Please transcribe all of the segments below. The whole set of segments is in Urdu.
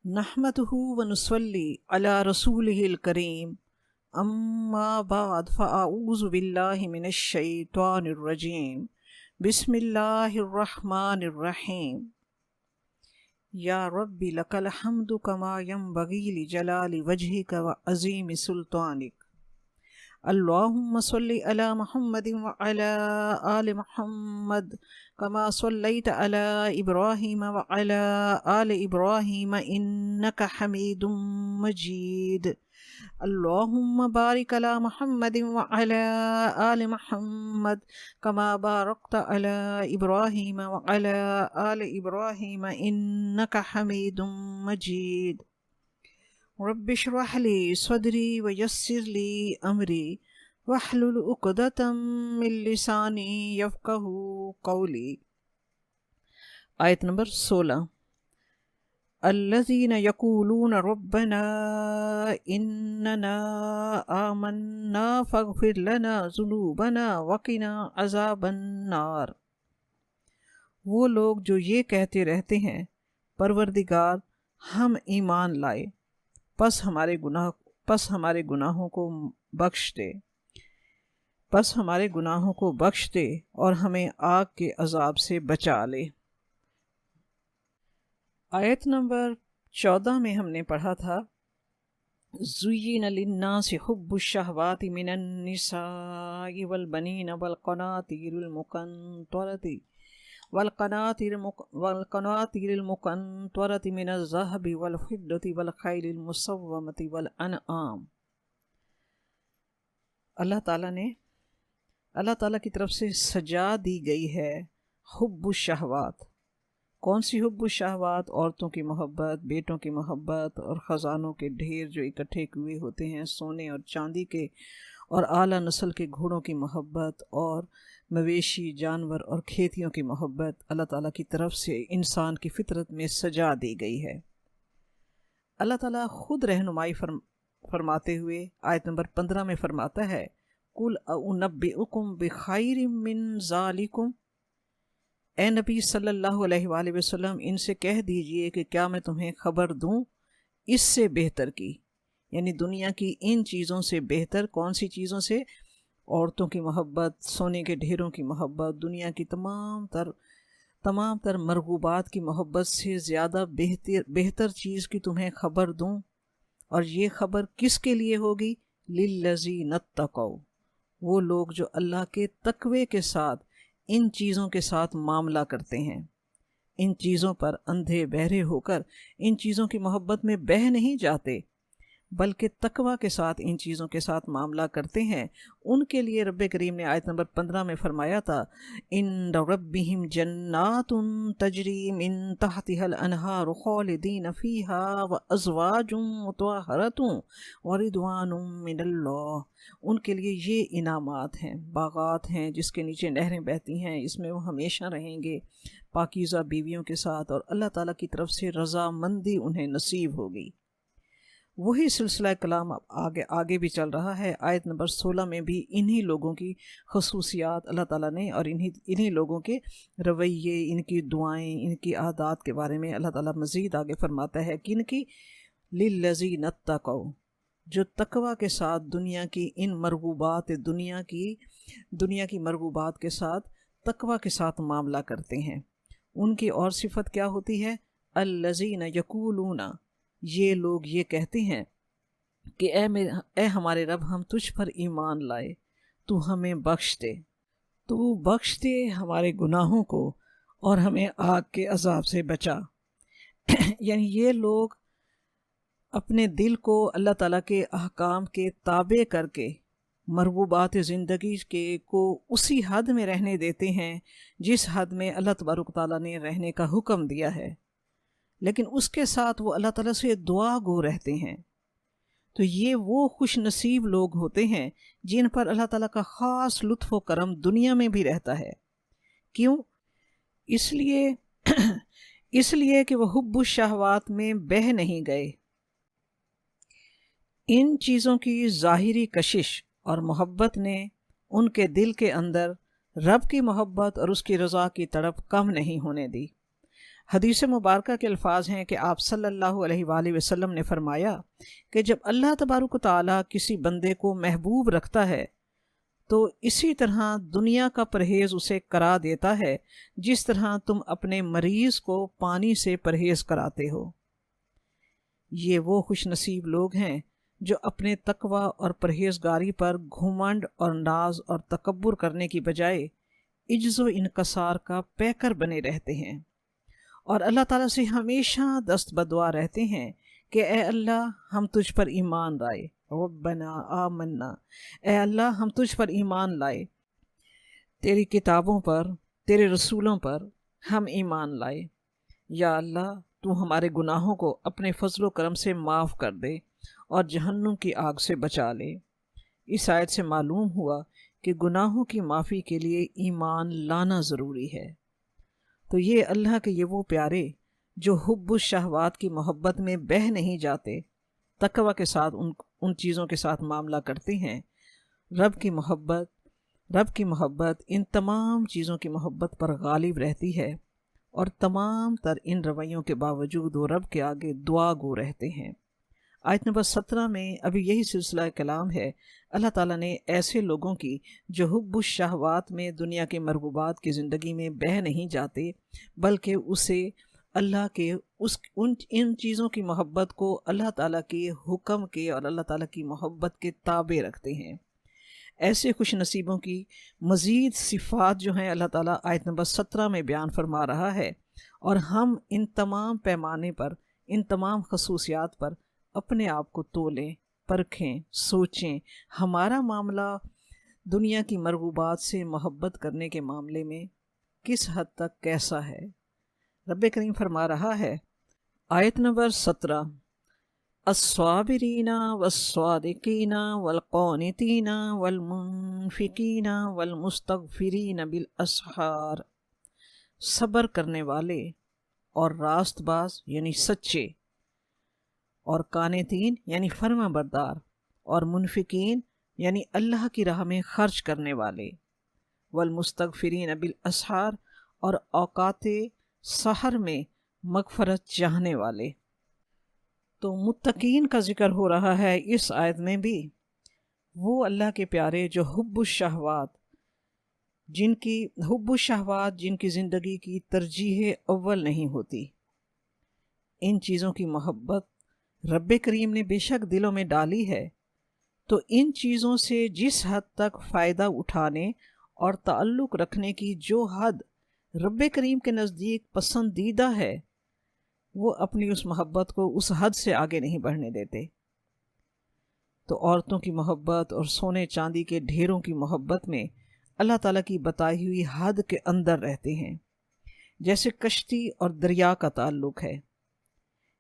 نحمده ونصلي على رسوله الكريم اما بعد فاعوذ بالله من الشيطان الرجيم بسم الله الرحمن الرحيم يا رب لك الحمد كما ينبغي لجلال وجهك وعظيم سلطانك اللهم صل على محمد وعلى آل محمد كما صليت على إبراهيم وعلى آل إبراهيم إنك حميد مجيد اللهم بارك على محمد وعلى آل محمد كما باركت على إبراهيم وعلى آل إبراهيم إنك حميد مجيد رب اشرح لي صدري ويسر لي أمري واحلل عقدة من لساني يفقهوا قولي۔ آیت نمبر 16۔ الذين يقولون ربنا إننا آمنا فاغفر لنا ذنوبنا وقنا عذاب النار۔ وہ لوگ جو یہ کہتے رہتے ہیں پروردگار ہم ایمان لائے پس ہمارے گناہوں کو بخش دے اور ہمیں آگ کے عذاب سے بچا لے۔ آیت نمبر 14 میں ہم نے پڑھا تھا زُيِّنَ لِلنَّاسِ حُبُّ الشَّهَوَاتِ مِنَ النِّسَاءِ وَالْبَنِينَ والقناطير المقنطرة من الذهب والفضة والخيل المسومة والأنعام۔ اللہ تعالیٰ کی طرف سے سجا دی گئی ہے حب الشہوات۔ کون سی حب الشہوات؟ عورتوں کی محبت، بیٹوں کی محبت اور خزانوں کے ڈھیر جو اکٹھے ہوئے ہوتے ہیں، سونے اور چاندی کے اور اعلیٰ نسل کے گھوڑوں کی محبت اور مویشی جانور اور کھیتیوں کی محبت اللہ تعالیٰ کی طرف سے انسان کی فطرت میں سجا دی گئی ہے۔ اللہ تعالیٰ خود رہنمائی فرماتے ہوئے آیت نمبر 15 میں فرماتا ہے قُلْ أُنَبِّئُكُمْ بِخَيْرٍ مِّن ذَلِكُمْ، اے نبی صلی اللہ علیہ وآلہ وسلم ان سے کہہ دیجئے کہ کیا میں تمہیں خبر دوں اس سے بہتر کی، یعنی دنیا کی ان چیزوں سے بہتر۔ کون سی چیزوں سے؟ عورتوں کی محبت، سونے کے ڈھیروں کی محبت، دنیا کی تمام تر مرغوبات کی محبت سے زیادہ بہتر چیز کی تمہیں خبر دوں۔ اور یہ خبر کس کے لیے ہوگی؟ لِلَّذِينَ اتَّقَوْا، وہ لوگ جو اللہ کے تقوی کے ساتھ ان چیزوں کے ساتھ معاملہ کرتے ہیں، ان چیزوں پر اندھے بہرے ہو کر ان چیزوں کی محبت میں بہہ نہیں جاتے بلکہ تقوی کے ساتھ ان چیزوں کے ساتھ معاملہ کرتے ہیں۔ ان کے لیے رب کریم نے آیت نمبر 15 میں فرمایا تھا عند ربہم جنات تجری من تحتها الانہار خالدین فیہا وازواج مطہرۃ ورضوان من اللہ۔ ان کے لیے یہ انعامات ہیں، باغات ہیں جس کے نیچے نہریں بہتی ہیں، اس میں وہ ہمیشہ رہیں گے پاکیزہ بیویوں کے ساتھ، اور اللہ تعالیٰ کی طرف سے رضامندی انہیں نصیب ہوگی۔ وہی سلسلہ کلام آگے بھی چل رہا ہے۔ آیت نمبر 16 میں بھی انہی لوگوں کی خصوصیات اللہ تعالیٰ نے اور انہی لوگوں کے رویے، ان کی دعائیں، ان کی عادات کے بارے میں اللہ تعالیٰ مزید آگے فرماتا ہے کہ ان کی لِلَّذِينَ اتَّقَوْا، جو تقوی کے ساتھ دنیا کی ان مرغوبات، دنیا کی مرغوبات کے ساتھ تقوی کے ساتھ معاملہ کرتے ہیں۔ ان کی اور صفت کیا ہوتی ہے؟ الَّذِينَ يَقُولُونَ، یہ لوگ یہ کہتے ہیں کہ اے ہمارے رب ہم تجھ پر ایمان لائے، تو ہمیں بخش دے ہمارے گناہوں کو اور ہمیں آگ کے عذاب سے بچا۔ یعنی یہ لوگ اپنے دل کو اللہ تعالیٰ کے احکام کے تابع کر کے مرغوبات زندگی کو اسی حد میں رہنے دیتے ہیں جس حد میں اللہ تبارک تعالیٰ نے رہنے کا حکم دیا ہے، لیکن اس کے ساتھ وہ اللہ تعالیٰ سے دعا گو رہتے ہیں۔ تو یہ وہ خوش نصیب لوگ ہوتے ہیں جن پر اللہ تعالیٰ کا خاص لطف و کرم دنیا میں بھی رہتا ہے۔ کیوں؟ اس لیے کہ وہ حب الشہوات میں بہہ نہیں گئے۔ ان چیزوں کی ظاہری کشش اور محبت نے ان کے دل کے اندر رب کی محبت اور اس کی رضا کی تڑپ کم نہیں ہونے دی۔ حدیث مبارکہ کے الفاظ ہیں کہ آپ صلی اللہ علیہ وآلہ وسلم نے فرمایا کہ جب اللہ تبارک و تعالیٰ کسی بندے کو محبوب رکھتا ہے تو اسی طرح دنیا کا پرہیز اسے کرا دیتا ہے جس طرح تم اپنے مریض کو پانی سے پرہیز کراتے ہو۔ یہ وہ خوش نصیب لوگ ہیں جو اپنے تقوی اور پرہیزگاری پر گھمنڈ اور ناز اور تکبر کرنے کی بجائے عجز و انکسار کا پیکر بنے رہتے ہیں، اور اللہ تعالیٰ سے ہمیشہ دست بدعا رہتے ہیں کہ اے اللہ ہم تجھ پر ایمان لائے، ربنا آمنا، اے اللہ ہم تجھ پر ایمان لائے، تیری کتابوں پر، تیرے رسولوں پر ہم ایمان لائے، یا اللہ تو ہمارے گناہوں کو اپنے فضل و کرم سے معاف کر دے اور جہنم کی آگ سے بچا لے۔ اس آیت سے معلوم ہوا کہ گناہوں کی معافی کے لیے ایمان لانا ضروری ہے۔ تو یہ اللہ کے یہ وہ پیارے جو حب الشہوات کی محبت میں بہہ نہیں جاتے، تقوی کے ساتھ ان چیزوں کے ساتھ معاملہ کرتے ہیں، رب کی محبت ان تمام چیزوں کی محبت پر غالب رہتی ہے، اور تمام تر ان رویوں کے باوجود وہ رب کے آگے دعا گو رہتے ہیں۔ آیت نمبر 17 میں ابھی یہی سلسلہ کلام ہے۔ اللہ تعالیٰ نے ایسے لوگوں کی جو حب الشہوات میں دنیا کے مرغوبات کی زندگی میں بہہ نہیں جاتے بلکہ اسے اللہ کے ان چیزوں کی محبت کو اللہ تعالیٰ کے حکم کے اور اللہ تعالیٰ کی محبت کے تابع رکھتے ہیں، ایسے خوش نصیبوں کی مزید صفات جو ہیں اللہ تعالیٰ آیت نمبر 17 میں بیان فرما رہا ہے، اور ہم ان تمام پیمانے پر، ان تمام خصوصیات پر اپنے آپ کو تولیں، پرکھیں، سوچیں ہمارا معاملہ دنیا کی مرغوبات سے محبت کرنے کے معاملے میں کس حد تک کیسا ہے۔ رب کریم فرما رہا ہے آیت نمبر 17، الصابرین والصادقین والقانتین والمنفقین والمستغفرین بالاسحار، صبر کرنے والے اور راست باز یعنی سچے، اور قانتین یعنی فرما بردار، اور منفقین یعنی اللہ کی راہ میں خرچ کرنے والے، والمستغفرین بالاسحار اور اوقات سحر میں مغفرت چاہنے والے۔ تو متقین کا ذکر ہو رہا ہے اس آیت میں بھی، وہ اللہ کے پیارے جو حب الشہوات جن کی زندگی کی ترجیح اول نہیں ہوتی، ان چیزوں کی محبت رب کریم نے بے شک دلوں میں ڈالی ہے، تو ان چیزوں سے جس حد تک فائدہ اٹھانے اور تعلق رکھنے کی جو حد رب کریم کے نزدیک پسندیدہ ہے، وہ اپنی اس محبت کو اس حد سے آگے نہیں بڑھنے دیتے۔ تو عورتوں کی محبت اور سونے چاندی کے ڈھیروں کی محبت میں اللہ تعالیٰ کی بتائی ہوئی حد کے اندر رہتے ہیں، جیسے کشتی اور دریا کا تعلق ہے۔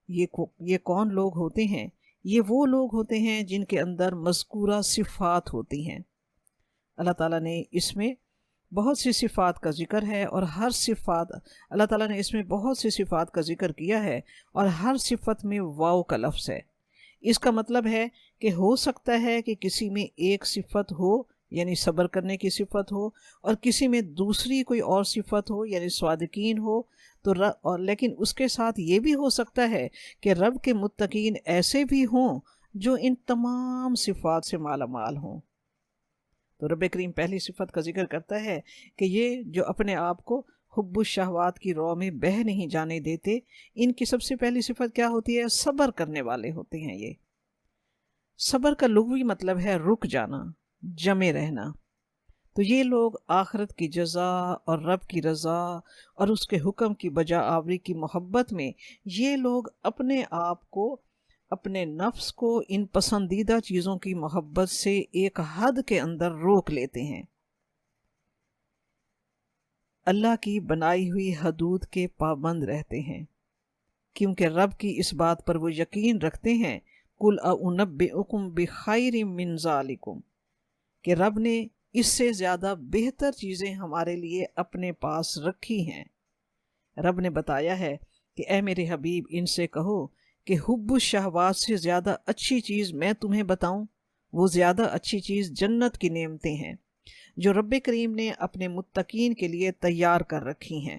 یہ کون لوگ ہوتے ہیں؟ یہ وہ لوگ ہوتے ہیں جن کے اندر مذکورہ صفات ہوتی ہیں۔ اللہ تعالیٰ نے اس میں بہت سی صفات کا ذکر ہے، اور ہر صفات اللہ تعالیٰ نے اس میں بہت سی صفات کا ذکر کیا ہے، اور ہر صفت میں واو کا لفظ ہے۔ اس کا مطلب ہے کہ ہو سکتا ہے کہ کسی میں ایک صفت ہو یعنی صبر کرنے کی صفت ہو، اور کسی میں دوسری کوئی اور صفت ہو یعنی صادقین ہو، لیکن اس کے ساتھ یہ بھی ہو سکتا ہے کہ رب کے متقین ایسے بھی ہوں جو ان تمام صفات سے مالا مال ہوں۔ تو رب کریم پہلی صفت کا ذکر کرتا ہے کہ یہ جو اپنے آپ کو حب الشہوات کی رو میں بہہ نہیں جانے دیتے، ان کی سب سے پہلی صفت کیا ہوتی ہے؟ صبر کرنے والے ہوتے ہیں۔ یہ صبر کا لغوی مطلب ہے رک جانا، جمے رہنا۔ تو یہ لوگ آخرت کی جزا اور رب کی رضا اور اس کے حکم کی بجا آوری کی محبت میں، یہ لوگ اپنے آپ کو، اپنے نفس کو ان پسندیدہ چیزوں کی محبت سے ایک حد کے اندر روک لیتے ہیں، اللہ کی بنائی ہوئی حدود کے پابند رہتے ہیں، کیونکہ رب کی اس بات پر وہ یقین رکھتے ہیں، قُلْ أَؤُنَبِّئُكُمْ بِخَيْرٍ مِّن ذَلِكُمْ، کہ رب نے اس سے زیادہ بہتر چیزیں ہمارے لیے اپنے پاس رکھی ہیں۔ رب نے بتایا ہے کہ اے میرے حبیب ان سے کہو کہ حب الشہوات سے زیادہ اچھی چیز میں تمہیں بتاؤں، وہ زیادہ اچھی چیز جنت کی نعمتیں ہیں جو رب کریم نے اپنے متقین کے لیے تیار کر رکھی ہیں۔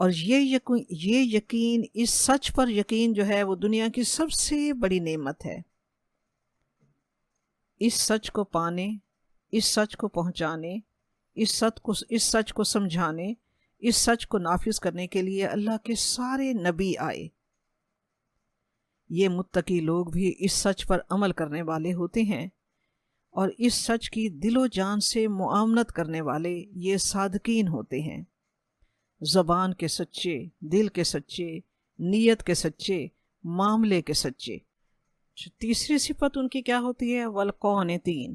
اور یہ یقین، اس سچ پر یقین جو ہے وہ دنیا کی سب سے بڑی نعمت ہے۔ اس سچ کو پانے، اس سچ کو پہنچانے، اس سچ کو سمجھانے، اس سچ کو نافذ کرنے کے لیے اللہ کے سارے نبی آئے۔ یہ متقی لوگ بھی اس سچ پر عمل کرنے والے ہوتے ہیں، اور اس سچ کی دل و جان سے معاملت کرنے والے یہ صادقین ہوتے ہیں، زبان کے سچے، دل کے سچے، نیت کے سچے، معاملے کے سچے۔ تیسری صفت ان کی کیا ہوتی ہے؟ والقانتین،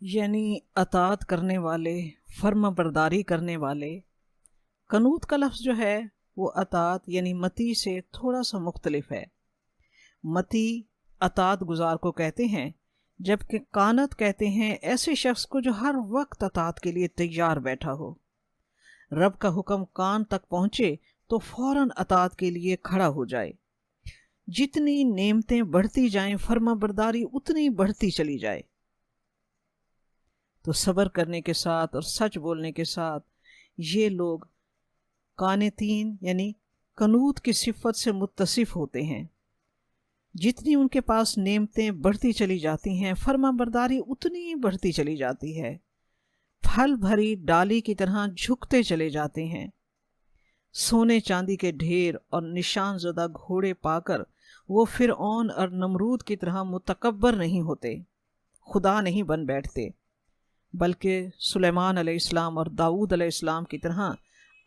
یعنی اطاعت کرنے والے، فرما برداری کرنے والے۔ قنوت کا لفظ جو ہے وہ اطاعت یعنی متی سے تھوڑا سا مختلف ہے۔ متی اطاعت گزار کو کہتے ہیں، جبکہ قانت کہتے ہیں ایسے شخص کو جو ہر وقت اطاعت کے لیے تیار بیٹھا ہو۔ رب کا حکم کان تک پہنچے تو فوراً اطاعت کے لیے کھڑا ہو جائے۔ جتنی نعمتیں بڑھتی جائیں فرما برداری اتنی بڑھتی چلی جائے۔ تو صبر کرنے کے ساتھ اور سچ بولنے کے ساتھ یہ لوگ قانتین یعنی قنوت کی صفت سے متصف ہوتے ہیں۔ جتنی ان کے پاس نعمتیں بڑھتی چلی جاتی ہیں فرما برداری اتنی بڑھتی چلی جاتی ہے، پھل بھری ڈالی کی طرح جھکتے چلے جاتے ہیں۔ سونے چاندی کے ڈھیر اور نشان زدہ گھوڑے پا کر وہ فرعون اور نمرود کی طرح متکبر نہیں ہوتے، خدا نہیں بن بیٹھتے، بلکہ سلیمان علیہ السلام اور داؤد علیہ السلام کی طرح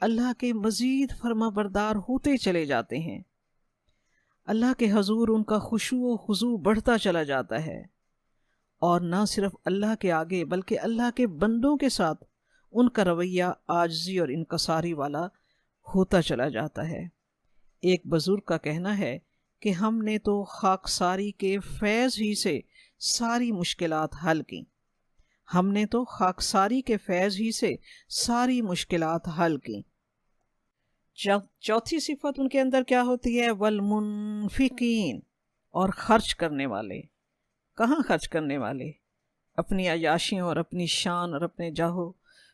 اللہ کے مزید فرما بردار ہوتے چلے جاتے ہیں۔ اللہ کے حضور ان کا خشوع و خضوع بڑھتا چلا جاتا ہے، اور نہ صرف اللہ کے آگے بلکہ اللہ کے بندوں کے ساتھ ان کا رویہ عاجزی اور انکساری والا ہوتا چلا جاتا ہے۔ ایک بزرگ کا کہنا ہے کہ ہم نے تو خاکساری کے فیض ہی سے ساری مشکلات حل کیں، ہم نے تو خاکساری کے فیض ہی سے ساری مشکلات حل کیں۔ چوتھی صفت ان کے اندر کیا ہوتی ہے؟ والمنفقین، اور خرچ کرنے والے۔ کہاں خرچ کرنے والے؟ اپنی عیاشیوں اور اپنی شان اور اپنے جاہو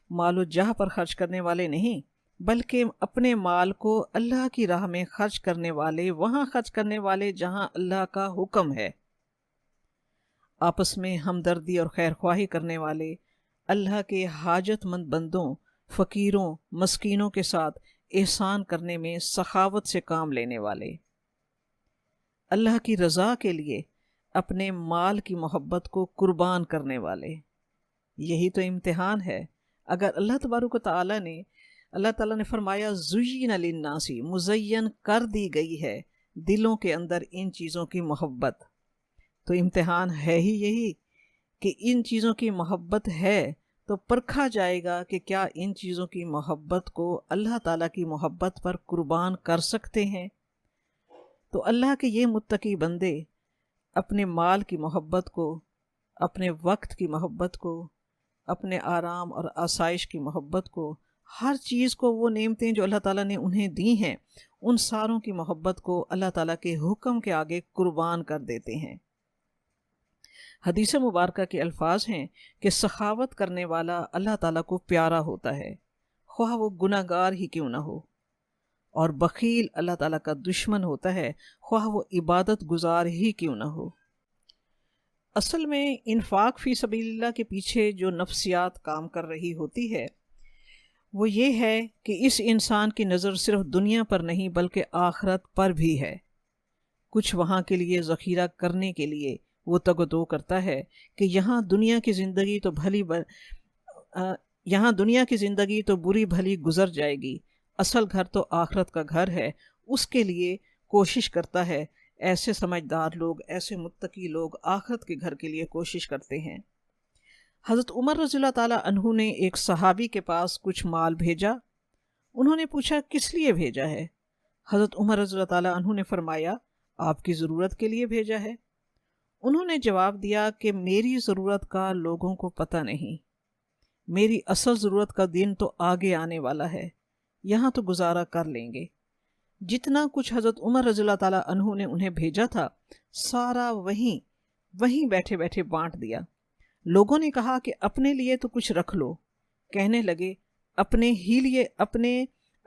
مال و جاہ پر خرچ کرنے والے نہیں، بلکہ اپنے مال کو اللہ کی راہ میں خرچ کرنے والے، وہاں خرچ کرنے والے جہاں اللہ کا حکم ہے۔ آپس میں ہمدردی اور خیرخواہی کرنے والے، اللہ کے حاجت مند بندوں، فقیروں، مسکینوں کے ساتھ احسان کرنے میں سخاوت سے کام لینے والے، اللہ کی رضا کے لیے اپنے مال کی محبت کو قربان کرنے والے۔ یہی تو امتحان ہے۔ اگر اللہ تبارک و تعالیٰ نے فرمایا زین للناس، مزین کر دی گئی ہے دلوں کے اندر ان چیزوں کی محبت، تو امتحان ہے ہی یہی کہ ان چیزوں کی محبت ہے تو پرکھا جائے گا کہ کیا ان چیزوں کی محبت کو اللہ تعالیٰ کی محبت پر قربان کر سکتے ہیں۔ تو اللہ کے یہ متقی بندے اپنے مال کی محبت کو، اپنے وقت کی محبت کو، اپنے آرام اور آسائش کی محبت کو، ہر چیز کو، وہ نعمتیں جو اللہ تعالیٰ نے انہیں دی ہیں ان ساروں کی محبت کو اللہ تعالیٰ کے حکم کے آگے قربان کر دیتے ہیں۔ حدیث مبارکہ کے الفاظ ہیں کہ سخاوت کرنے والا اللہ تعالیٰ کو پیارا ہوتا ہے، خواہ وہ گناہ گار ہی کیوں نہ ہو، اور بخیل اللہ تعالیٰ کا دشمن ہوتا ہے، خواہ وہ عبادت گزار ہی کیوں نہ ہو۔ اصل میں انفاق فی سبیل اللہ کے پیچھے جو نفسیات کام کر رہی ہوتی ہے وہ یہ ہے کہ اس انسان کی نظر صرف دنیا پر نہیں بلکہ آخرت پر بھی ہے۔ کچھ وہاں کے لیے ذخیرہ کرنے کے لیے وہ تگ و دو کرتا ہے کہ یہاں دنیا کی زندگی تو بری بھلی گزر جائے گی، اصل گھر تو آخرت کا گھر ہے، اس کے لیے کوشش کرتا ہے۔ ایسے سمجھدار لوگ، ایسے متقی لوگ آخرت کے گھر کے لیے کوشش کرتے ہیں۔ حضرت عمر رضی اللہ تعالیٰ عنہ نے ایک صحابی کے پاس کچھ مال بھیجا۔ انہوں نے پوچھا کس لیے بھیجا ہے؟ حضرت عمر رضی اللہ تعالیٰ عنہ نے فرمایا آپ کی ضرورت کے لیے بھیجا ہے۔ انہوں نے جواب دیا کہ میری ضرورت کا لوگوں کو پتہ نہیں، میری اصل ضرورت کا دن تو آگے آنے والا ہے، یہاں تو گزارا کر لیں گے۔ جتنا کچھ حضرت عمر رضی اللہ تعالیٰ عنہ نے انہیں بھیجا تھا سارا وہیں بیٹھے بیٹھے بانٹ دیا۔ لوگوں نے کہا کہ اپنے لیے تو کچھ رکھ لو، کہنے لگے اپنے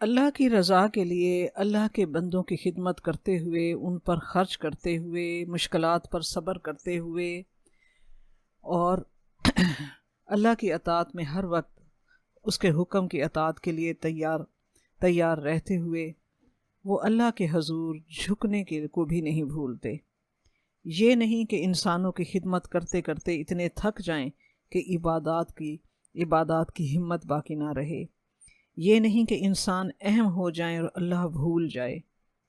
اللہ کی رضا کے لیے اللہ کے بندوں کی خدمت کرتے ہوئے، ان پر خرچ کرتے ہوئے، مشکلات پر صبر کرتے ہوئے، اور اللہ کی اطاعت میں ہر وقت اس کے حکم کی اطاعت کے لیے تیار رہتے ہوئے وہ اللہ کے حضور جھکنے کے کو بھی نہیں بھولتے۔ یہ نہیں کہ انسانوں کی خدمت کرتے کرتے اتنے تھک جائیں کہ عبادات کی ہمت باقی نہ رہے۔ یہ نہیں کہ انسان اہم ہو جائیں اور اللہ بھول جائے،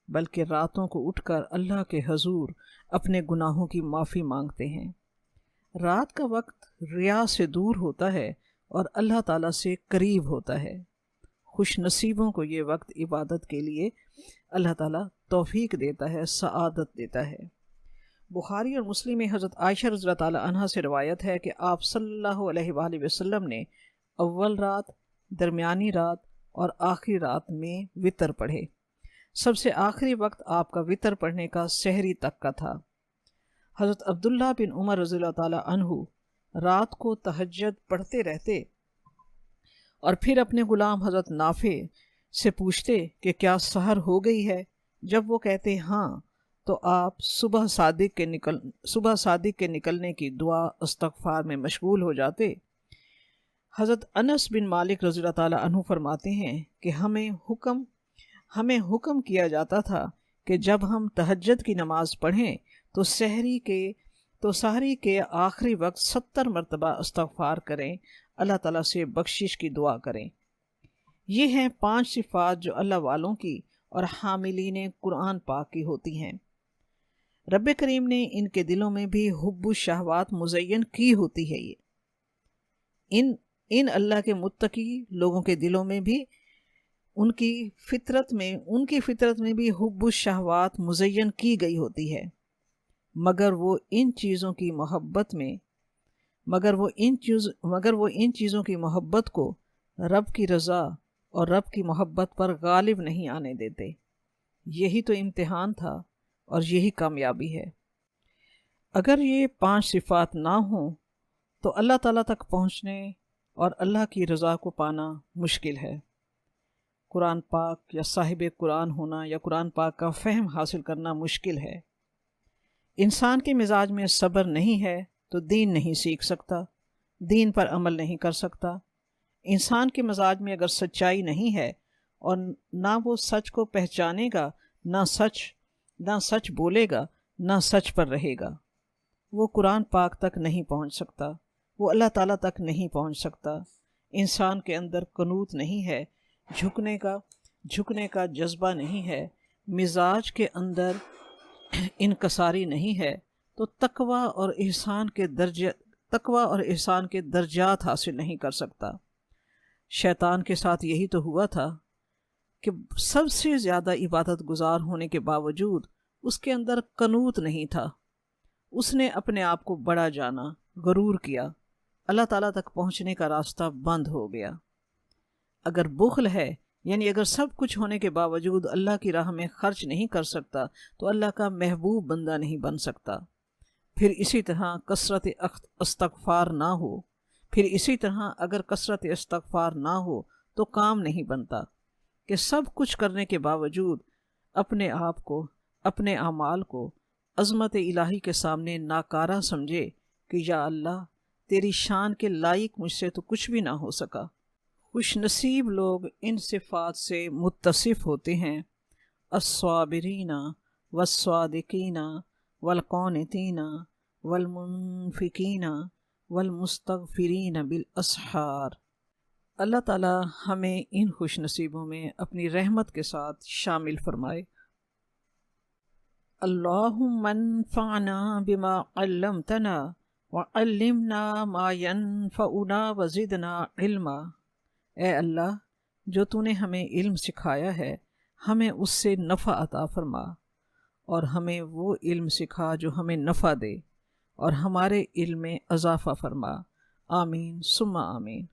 بلکہ راتوں کو اٹھ کر اللہ کے حضور اپنے گناہوں کی معافی مانگتے ہیں۔ رات کا وقت ریا سے دور ہوتا ہے اور اللہ تعالیٰ سے قریب ہوتا ہے۔ خوش نصیبوں کو یہ وقت عبادت کے لیے اللہ تعالیٰ توفیق دیتا ہے، سعادت دیتا ہے۔ بخاری اور مسلم میں حضرت عائشہ رضی اللہ تعالیٰ عنہا سے روایت ہے کہ آپ صلی اللہ علیہ وآلہ وسلم نے اول رات، درمیانی رات اور آخری رات میں وتر پڑھے۔ سب سے آخری وقت آپ کا وتر پڑھنے کا سحری تک کا تھا۔ حضرت عبداللہ بن عمر رضی اللہ تعالیٰ عنہ رات کو تہجد پڑھتے رہتے اور پھر اپنے غلام حضرت نافع سے پوچھتے کہ کیا سحر ہو گئی ہے؟ جب وہ کہتے ہاں تو آپ صبح صادق کے نکلنے کی دعا استغفار میں مشغول ہو جاتے۔ حضرت انس بن مالک رضی اللہ تعالیٰ عنہ فرماتے ہیں کہ ہمیں حکم کیا جاتا تھا کہ جب ہم تہجد کی نماز پڑھیں تو سحری کے آخری وقت 70 مرتبہ استغفار کریں، اللہ تعالیٰ سے بخشش کی دعا کریں۔ یہ ہیں 5 صفات جو اللہ والوں کی اور حاملین قرآن پاک کی ہوتی ہیں۔ رب کریم نے ان کے دلوں میں بھی حب الشہوات مزین کی ہوتی ہے۔ ان اللہ کے متقی لوگوں کے دلوں میں بھی ان کی فطرت میں بھی حب الشہوات مزین کی گئی ہوتی ہے، مگر وہ ان چیزوں کی محبت کو رب کی رضا اور رب کی محبت پر غالب نہیں آنے دیتے۔ یہی تو امتحان تھا اور یہی کامیابی ہے۔ اگر یہ 5 صفات نہ ہوں تو اللہ تعالیٰ تک پہنچنے اور اللہ کی رضا کو پانا مشکل ہے۔ قرآن پاک یا صاحب قرآن ہونا یا قرآن پاک کا فہم حاصل کرنا مشکل ہے۔ انسان کے مزاج میں صبر نہیں ہے تو دین نہیں سیکھ سکتا، دین پر عمل نہیں کر سکتا۔ انسان کے مزاج میں اگر سچائی نہیں ہے اور نہ وہ سچ کو پہچانے گا، نہ سچ بولے گا، نہ سچ پر رہے گا، وہ قرآن پاک تک نہیں پہنچ سکتا، وہ اللہ تعالیٰ تک نہیں پہنچ سکتا۔ انسان کے اندر قنوت نہیں ہے، جھکنے کا جذبہ نہیں ہے، مزاج کے اندر انکساری نہیں ہے، تو تقویٰ اور احسان کے درجات حاصل نہیں کر سکتا۔ شیطان کے ساتھ یہی تو ہوا تھا کہ سب سے زیادہ عبادت گزار ہونے کے باوجود اس کے اندر قنوت نہیں تھا۔ اس نے اپنے آپ کو بڑا جانا، غرور کیا، اللہ تعالیٰ تک پہنچنے کا راستہ بند ہو گیا۔ اگر بخل ہے، یعنی اگر سب کچھ ہونے کے باوجود اللہ کی راہ میں خرچ نہیں کر سکتا تو اللہ کا محبوب بندہ نہیں بن سکتا۔ پھر اسی طرح کثرت استغفار نہ ہو تو کام نہیں بنتا کہ سب کچھ کرنے کے باوجود اپنے آپ کو، اپنے اعمال کو عظمت الہی کے سامنے ناکارہ سمجھے کہ یا اللہ تیری شان کے لائق مجھ سے تو کچھ بھی نہ ہو سکا۔ خوش نصیب لوگ ان صفات سے متصف ہوتے ہیں۔ الصابرین والصادقین والقانتین والمنفقین والمستغفرین بالاسحار۔ اللہ تعالیٰ ہمیں ان خوش نصیبوں میں اپنی رحمت کے ساتھ شامل فرمائے۔ اللہم انفعنا بما علمتنا وعلمنا ما ينفعنا وزدنا علما۔ اے اللہ، جو تو نے ہمیں علم سکھایا ہے ہمیں اس سے نفع عطا فرما، اور ہمیں وہ علم سکھا جو ہمیں نفع دے، اور ہمارے علم میں اضافہ فرما۔ آمین ثم آمین۔